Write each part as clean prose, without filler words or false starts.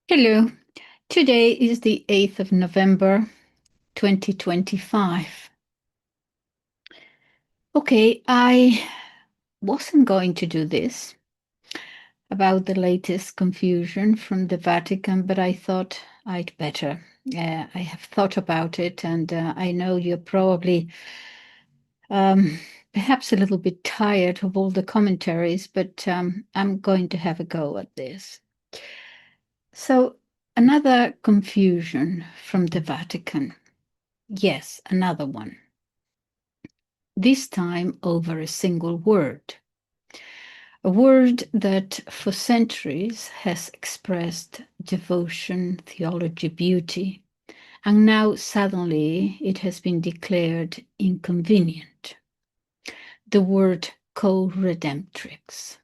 Hello. Today is the 8th of November, 2025. Okay, I wasn't going to do this about the latest confusion from the Vatican, but I thought I'd better. I have thought about it, and I know you're probably um, perhaps a little bit tired of all the commentaries, but I'm going to have a go at this. So, another confusion from the Vatican. Yes, another one. This time over a single word. A word that for centuries has expressed devotion, theology, beauty, and now suddenly it has been declared inconvenient. The word Co-Redemptrix.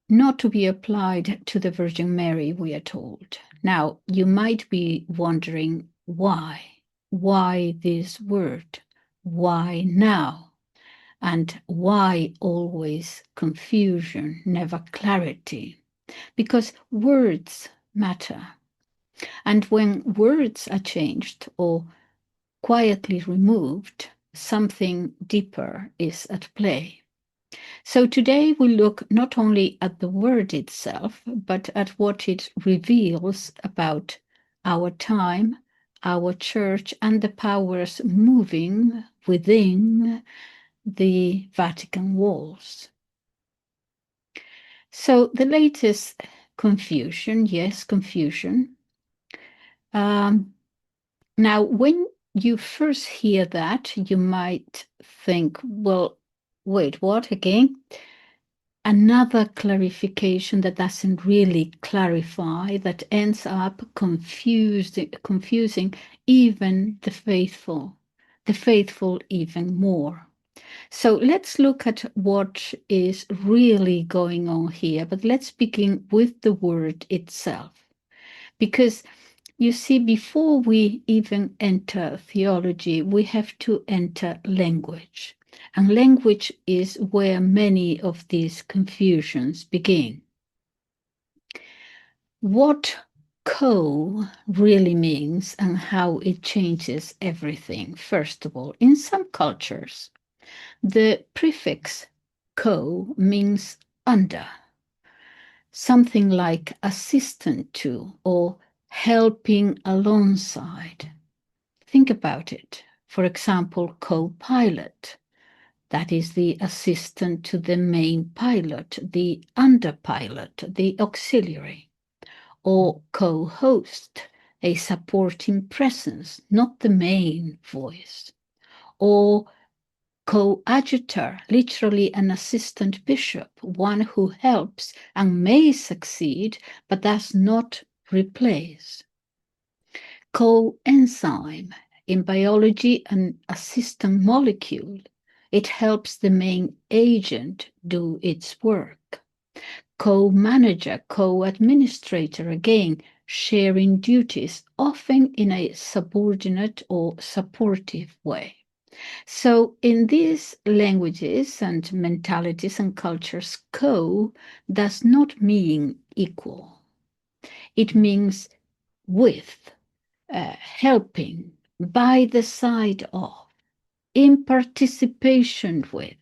Not to be applied to the Virgin Mary, we are told. Now, you might be wondering why. Why this word? Why now? And why always confusion, never clarity? Because words matter. And when words are changed or quietly removed, something deeper is at play. So today we look not only at the word itself, but at what it reveals about our time, our church, and the powers moving within the Vatican walls. So the latest confusion, yes, confusion. Now, when you first hear that, you might think, well, wait, what again? Another clarification that doesn't really clarify, that ends up confusing even the faithful even more. So let's look at what is really going on here, but let's begin with the word itself. Because you see, before we even enter theology, we have to enter language. And language is where many of these confusions begin. What co really means and how it changes everything. First of all, in some cultures, the prefix co means under, something like assistant to or helping alongside. Think about it. For example, co-pilot. That is the assistant to the main pilot, the underpilot, the auxiliary. Or co-host, a supporting presence, not the main voice. Or coadjutor, literally an assistant bishop, one who helps and may succeed, but does not replace. Coenzyme, in biology, an assistant molecule. It helps the main agent do its work. Co-manager, co-administrator, again, sharing duties, often in a subordinate or supportive way. So in these languages and mentalities and cultures, co does not mean equal. It means with, helping, by the side of, in participation with.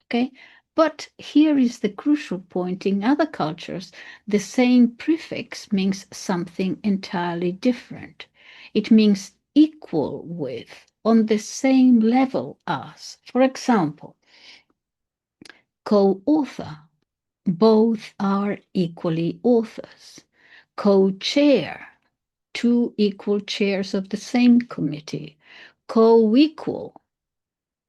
Okay? But here is the crucial point. In other cultures, the same prefix means something entirely different. It means equal with, on the same level as. For example, co-author. Both are equally authors. Co-chair. Two equal chairs of the same committee. Co-equal,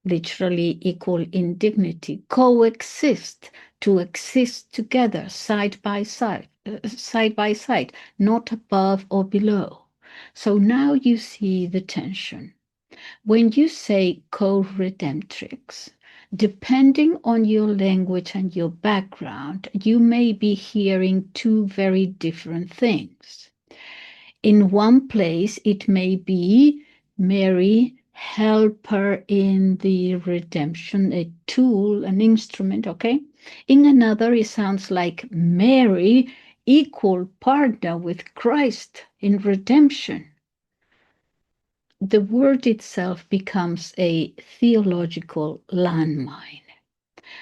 literally equal in dignity. Coexist, to exist together, side by side, not above or below. So now you see the tension. When you say co-redemptrix, depending on your language and your background, you may be hearing two very different things. In one place, it may be Mary, helper in the redemption, a tool, an instrument, okay? In another, it sounds like Mary, equal partner with Christ in redemption, the word itself becomes a theological landmine.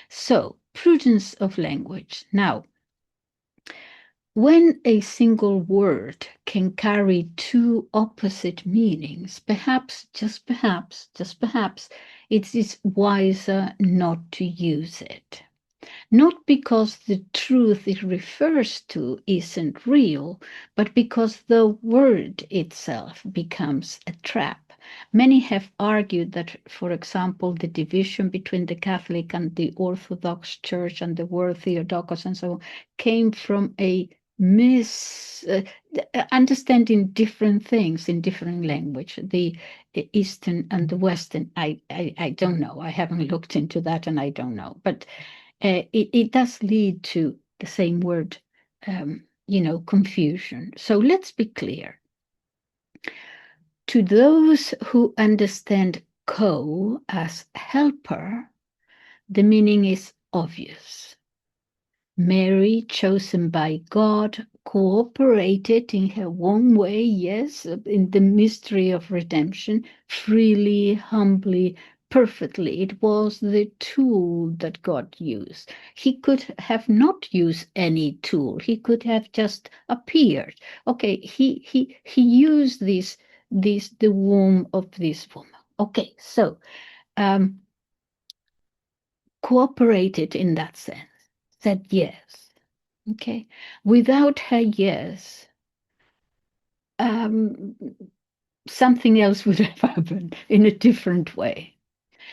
So, prudence of language. Now, when a single word can carry two opposite meanings, perhaps, just perhaps, it is wiser not to use it. Not because the truth it refers to isn't real, but because the word itself becomes a trap. Many have argued that, for example, the division between the Catholic and the Orthodox Church and the word theotokos and so on came from a understanding different things in different language, the Eastern and the Western. I don't know. I haven't looked into that and I don't know. But it does lead to the same word, confusion. So let's be clear. To those who understand co as helper, the meaning is obvious. Mary, chosen by God, cooperated in her own way, yes, in the mystery of redemption, freely, humbly, perfectly. It was the tool that God used. He could have not used any tool. He could have just appeared. Okay, he used the womb of this woman. Okay, so cooperated in that sense, said yes. Okay, without her yes, something else would have happened in a different way.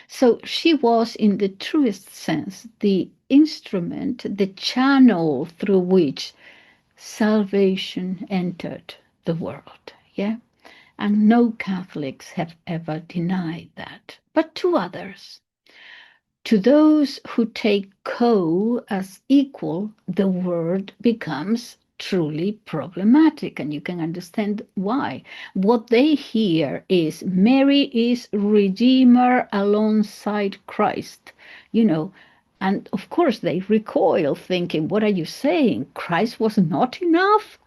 So she was, in the truest sense, the instrument, the channel through which salvation entered the world. Yeah, and no Catholics have ever denied that, but to others. To those who take co as equal, the word becomes truly problematic, and you can understand why. What they hear is Mary is Redeemer alongside Christ, and of course they recoil, thinking, what are you saying? Christ was not enough?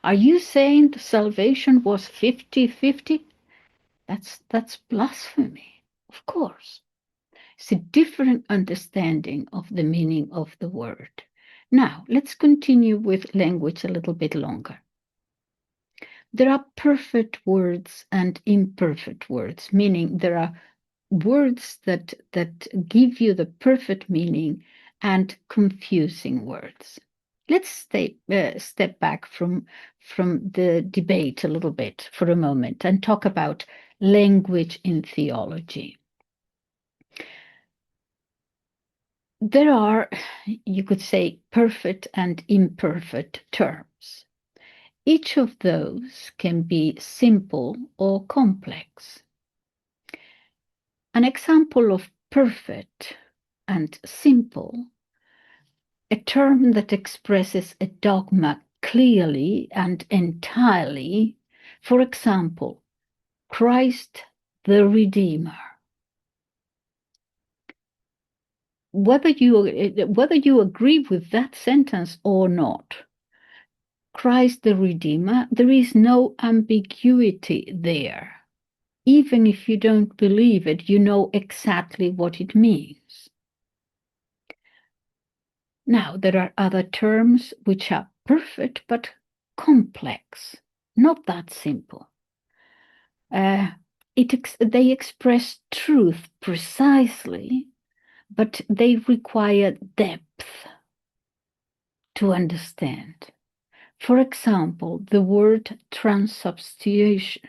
Are you saying the salvation was 50-50? That's blasphemy, of course. It's a different understanding of the meaning of the word. Now, let's continue with language a little bit longer. There are perfect words and imperfect words, meaning there are words that give you the perfect meaning and confusing words. Let's step back from the debate a little bit for a moment and talk about language in theology. There are, you could say, perfect and imperfect terms. Each of those can be simple or complex. An example of perfect and simple, a term that expresses a dogma clearly and entirely, for example, Christ the Redeemer. Whether you agree with that sentence or not, Christ the Redeemer, there is no ambiguity there. Even if you don't believe it, you know exactly what it means. Now, there are other terms which are perfect but complex, not that simple. They express truth precisely, but they require depth to understand. For example, the word transubstantiation,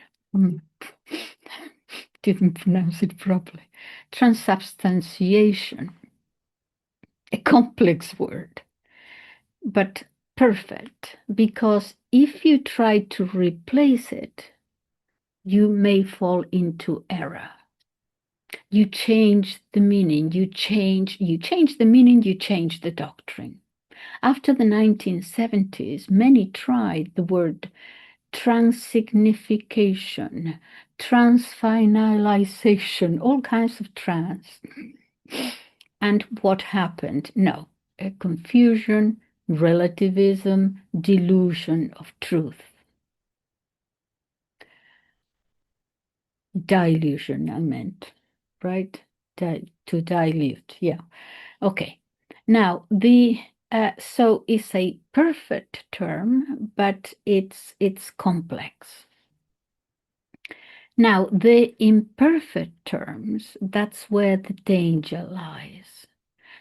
didn't pronounce it properly, transubstantiation, a complex word, but perfect, because if you try to replace it, you may fall into error. You change the meaning, you change the meaning, you change the doctrine. After the 1970s, many tried the word transignification, transfinalization, all kinds of trans. And what happened? No, a confusion, relativism, delusion of truth. Dilution, I meant, right? To dilute, yeah. Okay. Now, so it's a perfect term, but it's complex. Now, the imperfect terms, that's where the danger lies.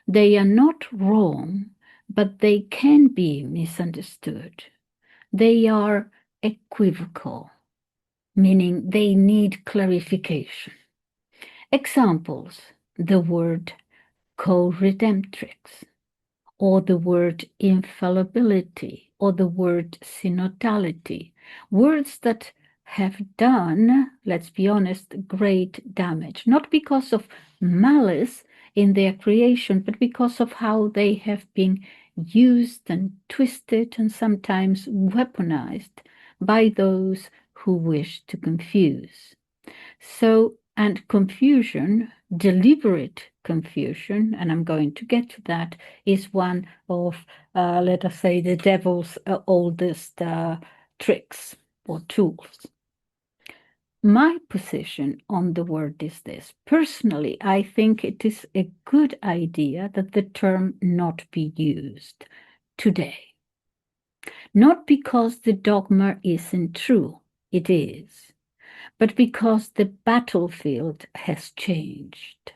They are not wrong, but they can be misunderstood. They are equivocal, meaning they need clarification. Examples: the word Co-Redemptrix, or the word infallibility, or the word synodality, words that have done, let's be honest, great damage, not because of malice in their creation, but because of how they have been used and twisted and sometimes weaponized by those who wish to confuse. So, and confusion, deliberate confusion, and I'm going to get to that, is one of, let us say, the devil's oldest tricks or tools. My position on the word is this. Personally, I think it is a good idea that the term not be used today. Not because the dogma isn't true, it is, but because the battlefield has changed.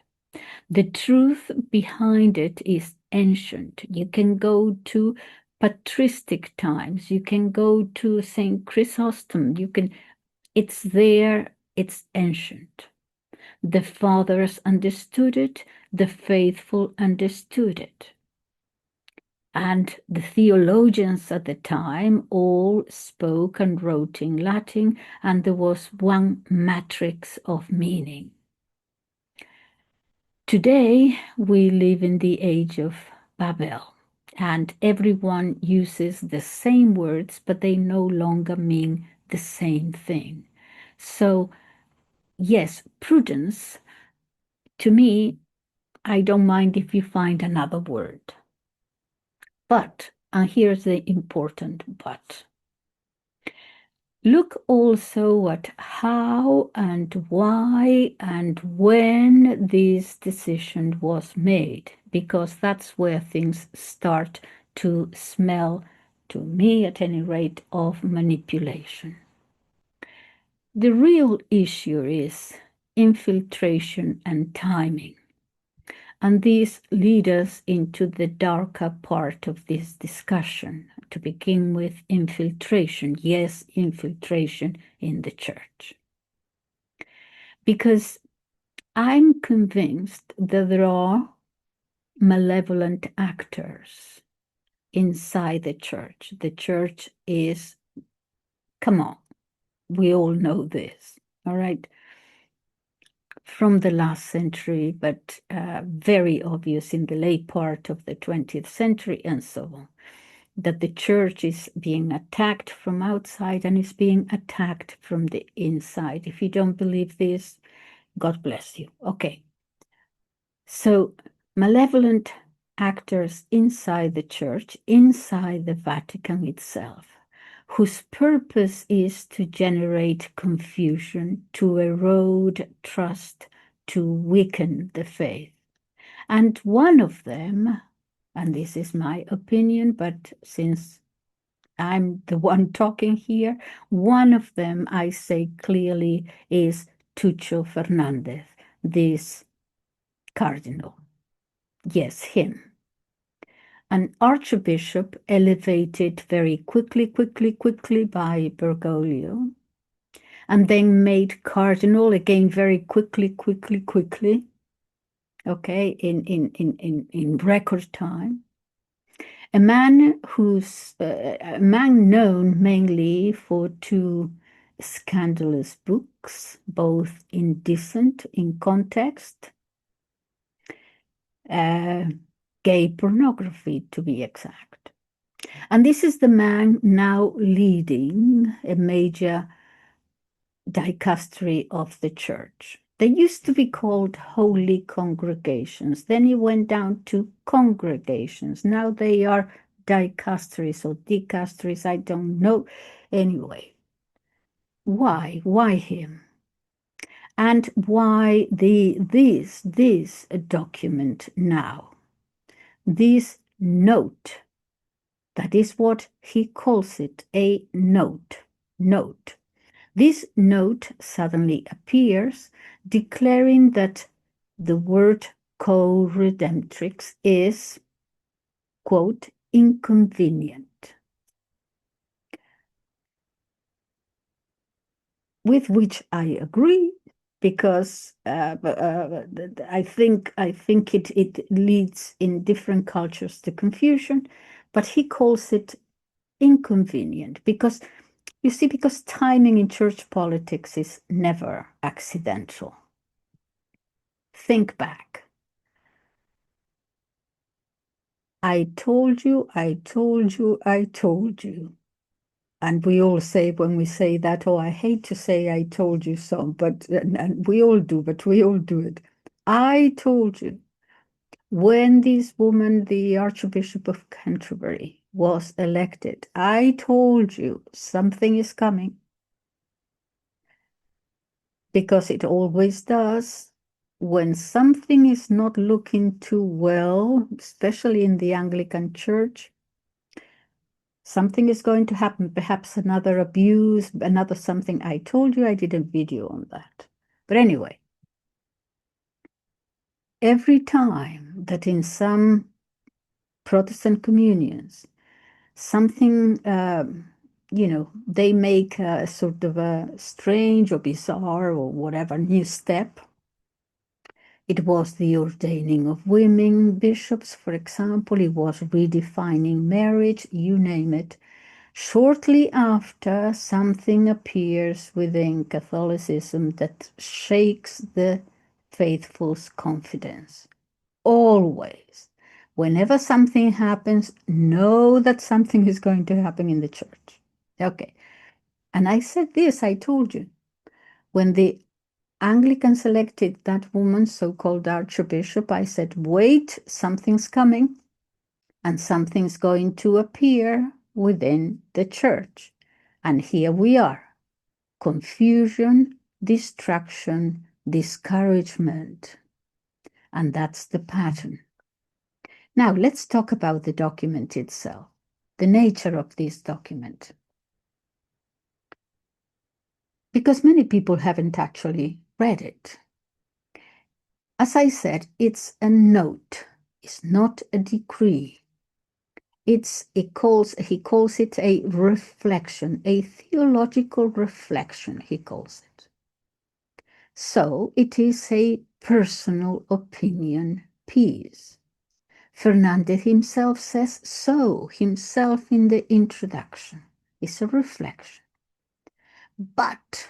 The truth behind it is ancient. You can go to patristic times, you can go to St. Chrysostom, it's there, it's ancient. The fathers understood it, the faithful understood it. And the theologians at the time all spoke and wrote in Latin, and there was one matrix of meaning. Today, we live in the age of Babel, and everyone uses the same words, but they no longer mean the same thing. So, yes, prudence, to me, I don't mind if you find another word. But, and here's the important but. Look also at how and why and when this decision was made, because that's where things start to smell, to me at any rate, of manipulation. The real issue is infiltration and timing. And these lead us into the darker part of this discussion. To begin with, infiltration. Yes, infiltration in the church. Because I'm convinced that there are malevolent actors inside the church. The church is, come on, we all know this, all right? From the last century, but very obvious in the late part of the 20th century and so on, that the church is being attacked from outside and is being attacked from the inside. If you don't believe this, God bless you. Okay. So malevolent actors inside the church, inside the Vatican itself, whose purpose is to generate confusion, to erode trust, to weaken the faith. And one of them, and this is my opinion, but since I'm the one talking here, one of them, I say clearly, is Tucho Fernández, this cardinal. Yes, him. An archbishop elevated very quickly by Bergoglio, and then made cardinal again very quickly, okay, in record time. A man a man known mainly for two scandalous books, both indecent in context, gay pornography to be exact. And this is the man now leading a major dicastery of the church. They used to be called holy congregations. Then he went down to congregations. Now they are dicasteries or dicasteries, I don't know. Anyway, why him? And why this document now? This note, that is what he calls it, a note. This note suddenly appears, declaring that the word Co-Redemptrix is, quote, inconvenient. With which I agree, because I think it leads in different cultures to confusion, but he calls it inconvenient because, you see, because timing in church politics is never accidental. Think back. I told you. And we all say, when we say that, oh, I hate to say I told you so, but and we all do, but we all do it. I told you. When this woman, the Archbishop of Canterbury, was elected, I told you something is coming. Because it always does. When something is not looking too well, especially in the Anglican Church, something is going to happen, perhaps another abuse, another something. I told you I did a video on that. But anyway, every time that in some Protestant communions, something, they make a sort of a strange or bizarre or whatever new step. It was the ordaining of women bishops, for example. It was redefining marriage, you name it. Shortly after, something appears within Catholicism that shakes the faithful's confidence. Always. Whenever something happens, know that something is going to happen in the church. Okay. And I said this, I told you, when the Anglicans elected that woman, so-called archbishop, I said, wait, something's coming and something's going to appear within the church. And here we are. Confusion, distraction, discouragement. And that's the pattern. Now, let's talk about the document itself, the nature of this document. Because many people haven't actually read it. As I said, it's a note. It's not a decree. He calls it a reflection, a theological reflection, he calls it. So it is a personal opinion piece. Fernández himself says so, himself in the introduction. It's a reflection. But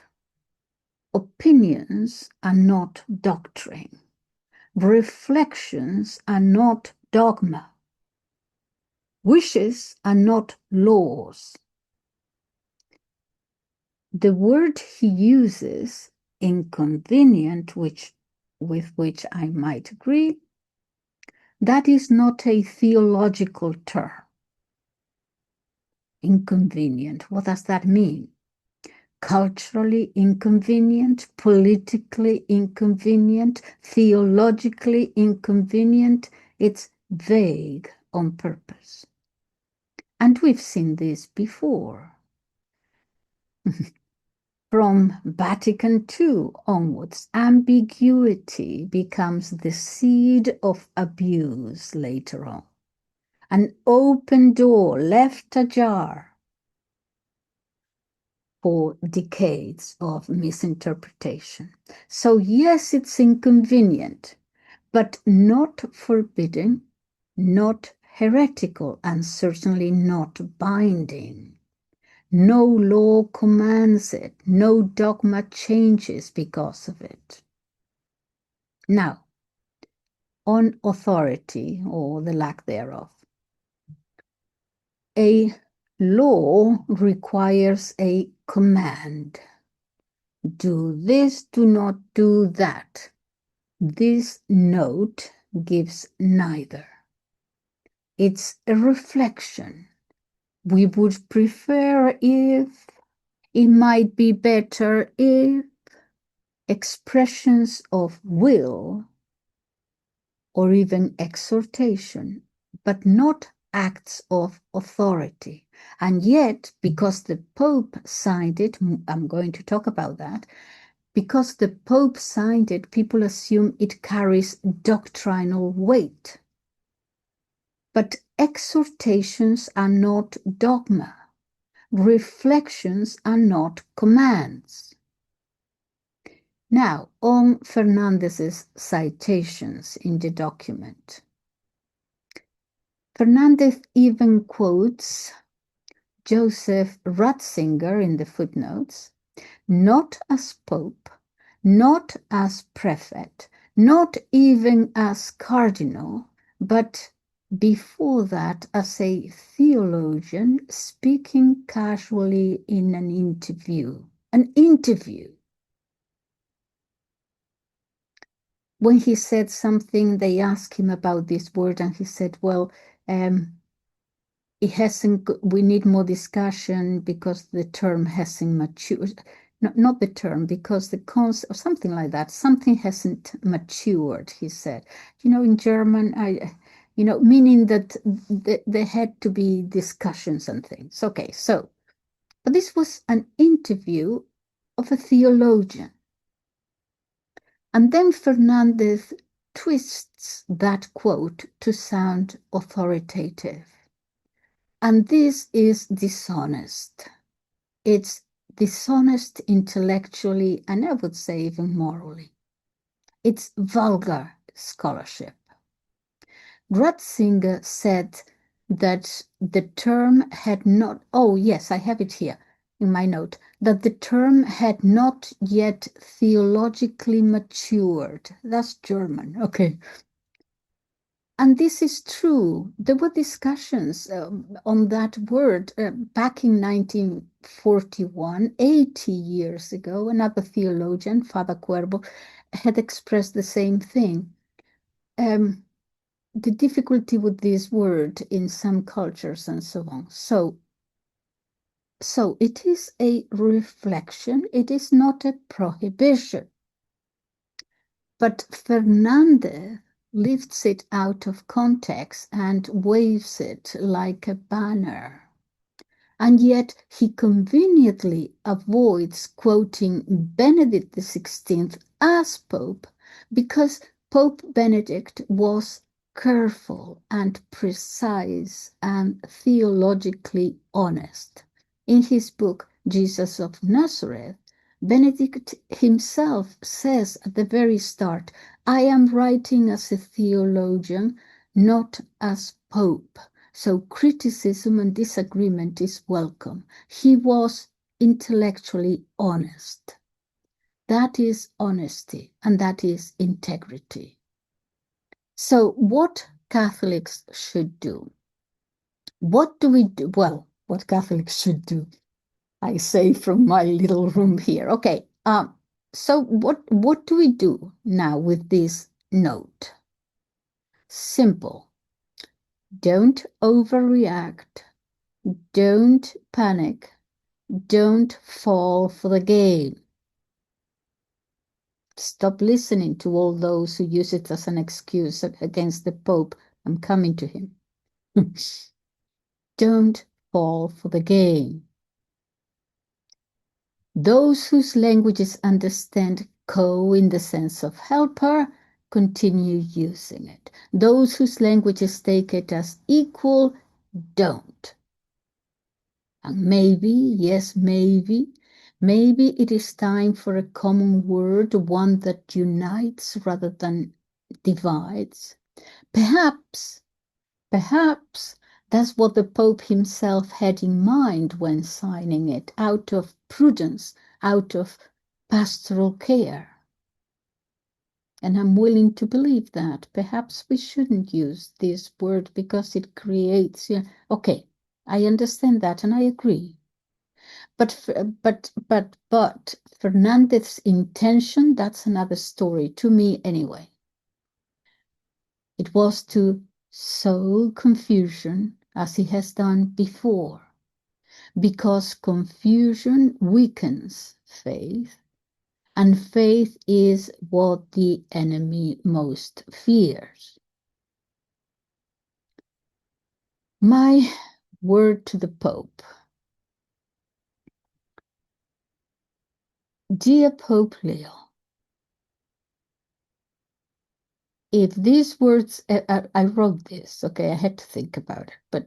opinions are not doctrine. Reflections are not dogma. Wishes are not laws. The word he uses, inconvenient, with which I might agree, that is not a theological term. Inconvenient, what does that mean? Culturally inconvenient, politically inconvenient, theologically inconvenient. It's vague on purpose. And we've seen this before. From Vatican II onwards, ambiguity becomes the seed of abuse later on. An open door left ajar for decades of misinterpretation. So yes, it's inconvenient, but not forbidden, not heretical, and certainly not binding. No law commands it, no dogma changes because of it. Now, on authority or the lack thereof, a law requires a command. Do this, do not do that. This note gives neither. It's a reflection. We would prefer if, it might be better if, expressions of will or even exhortation, but not acts of authority. And yet, because the Pope signed it, I'm going to talk about that, because the Pope signed it, people assume it carries doctrinal weight. But exhortations are not dogma. Reflections are not commands. Now, on Fernández's citations in the document. Fernández even quotes Joseph Ratzinger in the footnotes, not as Pope, not as prefect, not even as cardinal, but before that as a theologian speaking casually in an interview. An interview. When he said something, they asked him about this word, and he said, well, it hasn't, we need more discussion because the term hasn't matured. No, not the term, because the concept, or something like that, something hasn't matured, he said. You know, in German, meaning that there had to be discussions and things. Okay, so, but this was an interview of a theologian. And then Fernández twists that quote to sound authoritative. And this is dishonest. It's dishonest intellectually, and I would say even morally. It's vulgar scholarship. Ratzinger said that the term had not, oh yes, I have it here in my note, that the term had not yet theologically matured. That's German, okay. And this is true. There were discussions on that word back in 1941, 80 years ago. Another theologian, Father Cuervo, had expressed the same thing. The difficulty with this word in some cultures and so on. So it is a reflection. It is not a prohibition. But Fernández lifts it out of context and waves it like a banner. And yet he conveniently avoids quoting Benedict XVI as Pope because Pope Benedict was careful and precise and theologically honest. In his book, Jesus of Nazareth, Benedict himself says at the very start, I am writing as a theologian, not as Pope. So criticism and disagreement is welcome. He was intellectually honest. That is honesty, and that is integrity. So what Catholics should do? What do we do? Well, what Catholics should do, I say from my little room here. Okay, so what do we do now with this note? Simple. Don't overreact. Don't panic. Don't fall for the game. Stop listening to all those who use it as an excuse against the Pope. I'm coming to him. Don't fall for the game. Those whose languages understand co in the sense of helper continue using it. Those whose languages take it as equal don't. And maybe, yes, maybe it is time for a common word, one that unites rather than divides. Perhaps that's what the Pope himself had in mind when signing it, out of prudence, out of pastoral care. And I'm willing to believe that. Perhaps we shouldn't use this word because it creates, okay, I understand that and I agree. But Fernández's intention, that's another story to me anyway. It was to sow confusion as he has done before, because confusion weakens faith, and faith is what the enemy most fears. My word to the Pope. Dear Pope Leo, if these words, I wrote this, okay, I had to think about it, but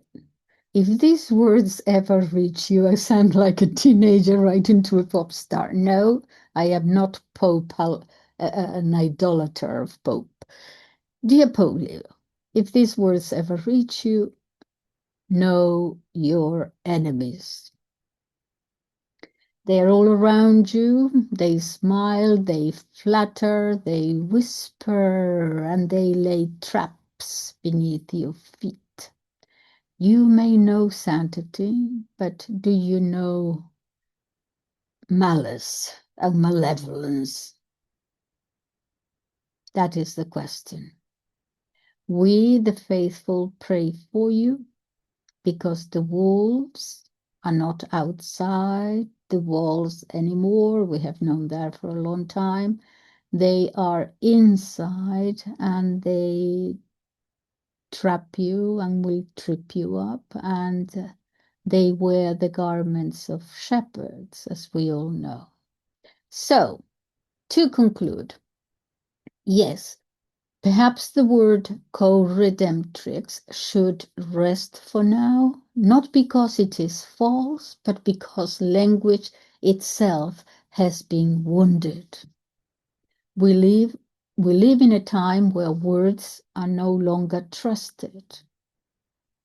if these words ever reach you, I sound like a teenager writing to a pop star. No, I am not Pope, an idolater of Pope. Dear Pope Leo, if these words ever reach you, know your enemies. They're all around you. They smile, they flatter, they whisper, and they lay traps beneath your feet. You may know sanctity, but do you know malice and malevolence? That is the question. We, the faithful, pray for you because the wolves are not outside the walls anymore. We have known that for a long time. They are inside and they trap you and will trip you up, and they wear the garments of shepherds, as we all know. So, to conclude, yes, perhaps the word Co-Redemptrix should rest for now, not because it is false, but because language itself has been wounded. We live in a time where words are no longer trusted,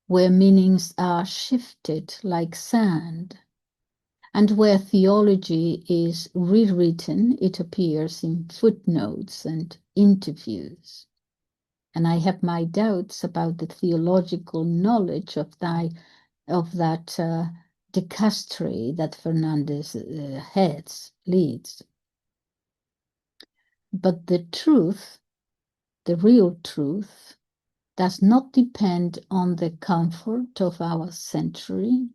where meanings are shifted like sand, and where theology is rewritten, it appears, in footnotes and interviews. And I have my doubts about the theological knowledge of that dicastery that Fernandez leads. But the truth, the real truth, does not depend on the comfort of our century,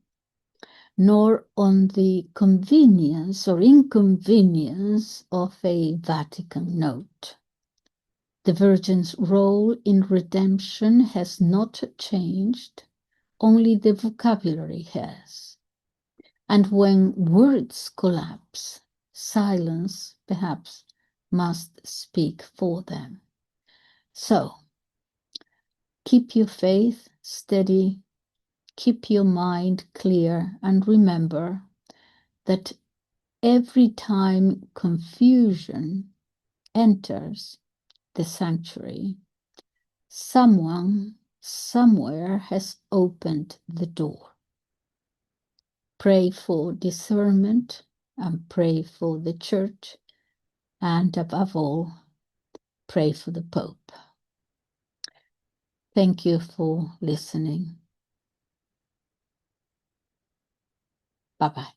nor on the convenience or inconvenience of a Vatican note. The Virgin's role in redemption has not changed, only the vocabulary has. And when words collapse, silence perhaps must speak for them. So, keep your faith steady, keep your mind clear, and remember that every time confusion enters the sanctuary, someone somewhere has opened the door. Pray for discernment and pray for the church, and above all, pray for the Pope. Thank you for listening. Bye-bye.